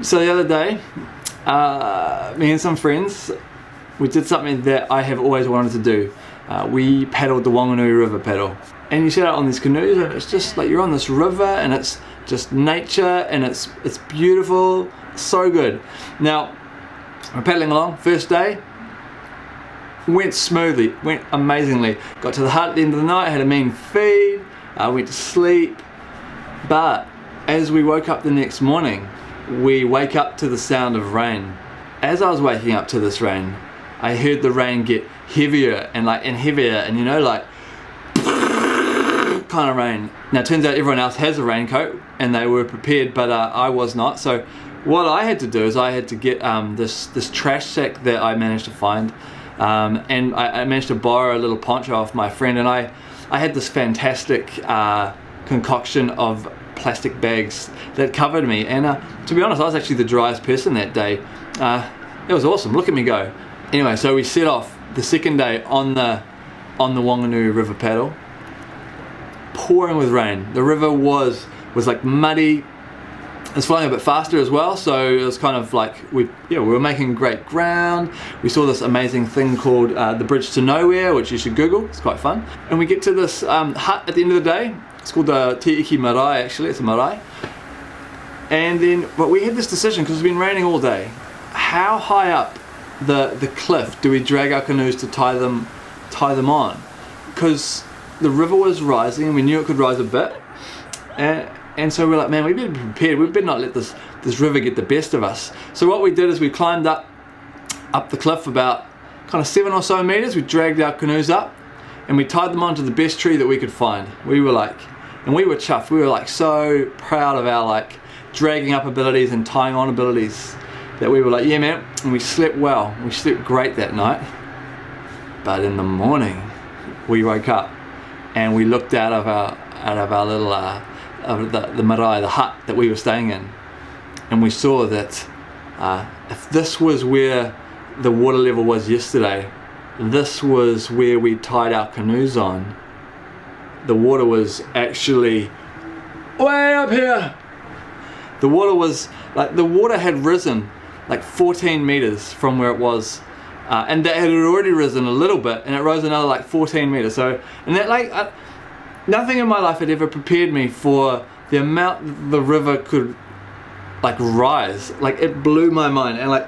So the other day, me and some friends, we did something that I have always wanted to do. We paddled the Wanganui River paddle. And you set out on these canoes and it's just like you're on this river and it's just nature and it's beautiful, so good. Now, we're paddling along, first day, went smoothly, went amazingly. Got to the hut at the end of the night, had a mean feed, went to sleep. But as we woke up the next morning, we wake up to the sound of rain. As I was waking up to this rain, I heard the rain get heavier and heavier and like kind of rain. Now it turns out everyone else has a raincoat and they were prepared, but I was not. So what I had to do is I had to get this trash sack that I managed to find, and I managed to borrow a little poncho off my friend, and I had this fantastic concoction of plastic bags that covered me, and to be honest, I was actually the driest person that day. It was awesome, look at me go. Anyway, so we set off the second day on the Wanganui River paddle, pouring with rain. The river was like muddy. It was flowing a bit faster as well, so it was kind of like we were making great ground. We saw this amazing thing called the Bridge to Nowhere, which you should Google, it's quite fun. And we get to this hut at the end of the day. It's called the Te Iki Marae, actually, it's a marae. And then, but we had this decision, because it's been raining all day, how high up the cliff do we drag our canoes to tie them on? Because the river was rising and we knew it could rise a bit. And so we're like, man, we better be prepared. We better not let this river get the best of us. So what we did is we climbed up the cliff about kind of 7 or so meters. We dragged our canoes up and we tied them onto the best tree that we could find. We were chuffed. We were like so proud of our like dragging up abilities and tying on abilities that we were like, yeah man. And we slept well. We slept great that night. But in the morning, we woke up and we looked out of our little the marae, the hut that we were staying in, and we saw that if this was where the water level was yesterday, this was where we tied our canoes on. The water was actually way up here. The water had risen like 14 meters from where it was, and that had already risen a little bit, and it rose another like 14 meters. So, and that nothing in my life had ever prepared me for the amount the river could like rise. Like it blew my mind, and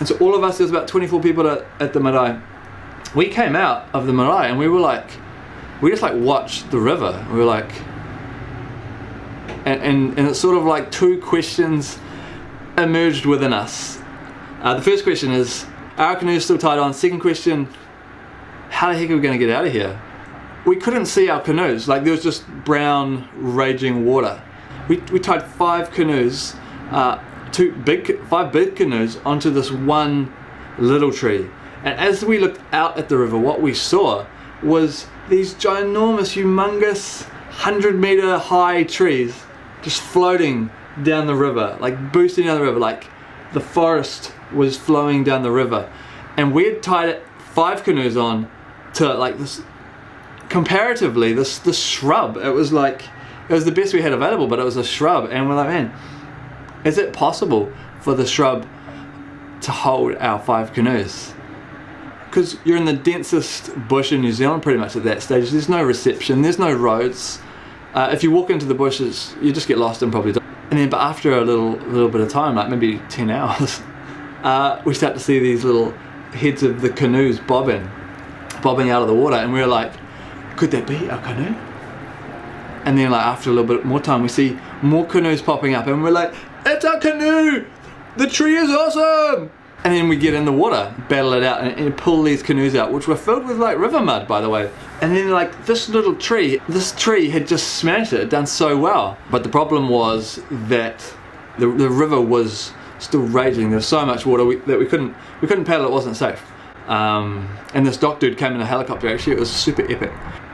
so all of us, there was about 24 people at the marae. We came out of the marae and we just like watched the river. We were like, and it's sort of like two questions emerged within us. The first question is, are our canoes still tied on? Second question, how the heck are we going to get out of here? We couldn't see our canoes, like there was just brown raging water. We tied 5 canoes, 5 big canoes onto this one little tree. And as we looked out at the river, what we saw was these ginormous, humongous, 100-meter high trees just floating down the river, like boosting down the river, like the forest was flowing down the river. And we had tied 5 canoes on to like this, comparatively, this shrub. It was the best we had available, but it was a shrub. And we're like, man, is it possible for the shrub to hold our 5 canoes? Because you're in the densest bush in New Zealand pretty much at that stage. There's no reception, there's no roads. If you walk into the bushes, you just get lost and probably die. And then, but after a little bit of time, like maybe 10 hours, we start to see these little heads of the canoes bobbing out of the water, and we're like, could that be our canoe? And then like after a little bit more time, we see more canoes popping up, and we're like, it's our canoe! The tree is awesome! And then we get in the water, battle it out, and pull these canoes out, which were filled with like river mud, by the way. And then like this tree had just smashed it, done so well. But the problem was that the river was still raging. There was so much water that we couldn't paddle. It wasn't safe. And this dock dude came in a helicopter. Actually, it was super epic.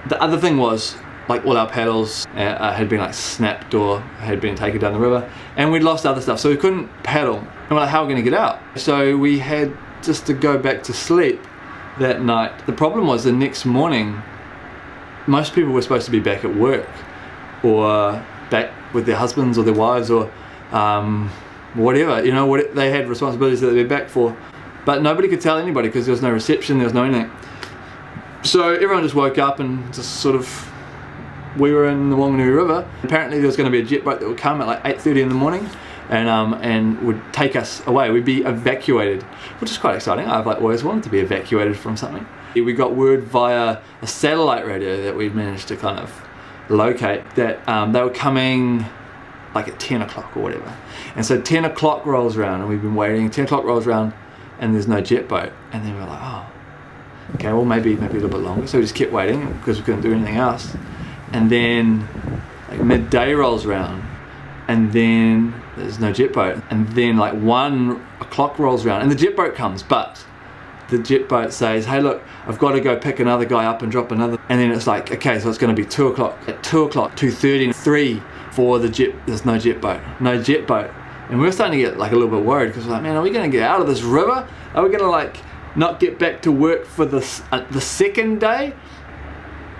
The other thing was, like all our paddles had been like snapped or had been taken down the river, and we'd lost other stuff, so we couldn't paddle. And we're like, how are we going to get out? So we had just to go back to sleep that night. The problem was the next morning, most people were supposed to be back at work or back with their husbands or their wives, or whatever, you know, what they had responsibilities that they'd be back for. But nobody could tell anybody because there was no reception, there was no anything. So everyone just woke up and just sort of, we were in the Wanganui River. Apparently there was going to be a jet boat that would come at like 8:30 in the morning and would take us away. We'd be evacuated, which is quite exciting. I've like always wanted to be evacuated from something. We got word via a satellite radio that we'd managed to kind of locate that they were coming like at 10 o'clock or whatever. And so 10 o'clock rolls around and we've been waiting, 10 o'clock rolls around and there's no jet boat. And then we're like, oh, okay, well maybe a little bit longer. So we just kept waiting because we couldn't do anything else. And then like midday rolls around and then there's no jet boat. And then like 1 o'clock rolls around and the jet boat comes, but the jet boat says, hey look, I've got to go pick another guy up and drop another. And then it's like, okay, so it's going to be 2 o'clock. At 2 o'clock, 2:30, 3 for the jet, there's no jet boat. And we're starting to get like a little bit worried because we're like, man, are we going to get out of this river? Are we going to like not get back to work for the second day?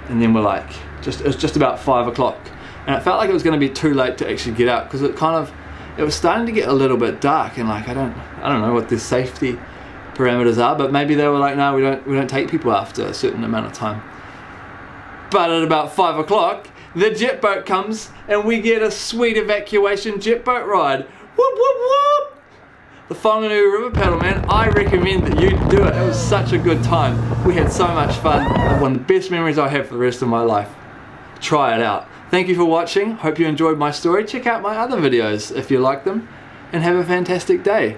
And then we're like, it was just about 5 o'clock. And it felt like it was going to be too late to actually get out because it was starting to get a little bit dark and like, I don't know what the safety parameters are, but maybe they were like, no, we don't take people after a certain amount of time. But at about 5 o'clock, the jet boat comes and we get a sweet evacuation jet boat ride. Whoop, whoop, whoop! The Whanganui River Paddle, man, I recommend that you do it. It was such a good time. We had so much fun. One of the best memories I have for the rest of my life. Try it out. Thank you for watching. Hope you enjoyed my story. Check out my other videos if you like them. And have a fantastic day.